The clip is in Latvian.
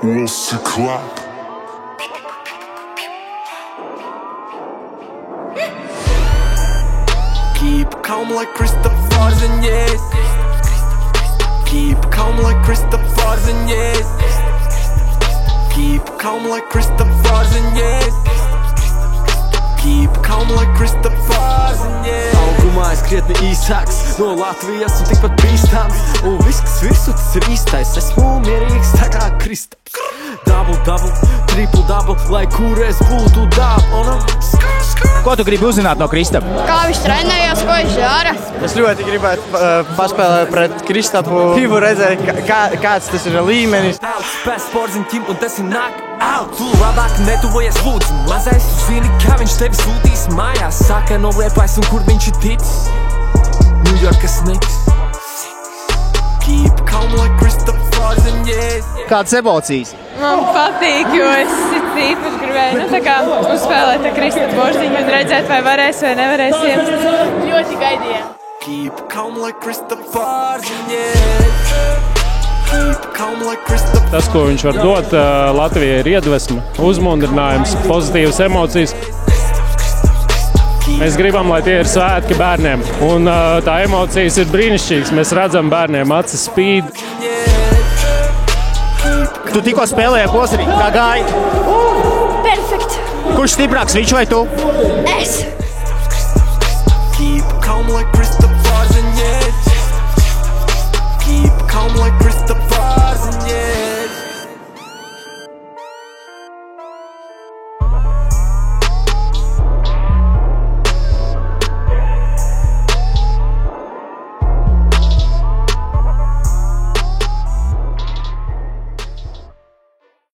We'll clap. Keep calm like Christopher and yes. Keep calm like Christopher and yes. Keep calm like Christopher and yes. Keep calm like Christopher and yes. Augumā es krietni īsāks no Latvijas un tikpat bīstams. Un viss, kas virsū, tas ir īstais. Esmu mierīgs tā kā Kristaps. Double, double, triple double, lai kur es būtu dabona. Ko tu gribi uzzināt no Kristapa? Kā viņš trenējās, ko viņš dara? Es ļoti gribētu paspēlēt pret Kristapu. Gribu redzēt, kāds tas ir līmenis. Spēc sporziņķim un tas ir knock-out. Tu labāk netuvojies lūdzu. Mazais tu zini, kā viņš tevi sūtīs mājās. Saka no liepais un kur viņš ir ticis. New Yorkas Knicks. Keep calm like Christopher and yes. Kādas emocijas? Man patīk, jo es īpaši gribēju uzspēlēt ar Kristapu borziņu un redzēt, vai varēs vai nevarēs iemest. Ļoti gaidījām. Keep calm like Christopher and yes. Keep calm like Christopher. Tas, ko viņš var dot Latvijai, ir iedvesma, uzmundrinājums, pozitīvas emocijas. Mēs gribam, lai tie ir svētki bērniem, un tā emocijas ir brīnišķīgas. Mēs redzam bērniem acis spīd. Tu tikko spēlēji posrī, kā gāja? Perfekt. Kurš stiprāks, viņš vai tu? Es. Keep calm like Christopher.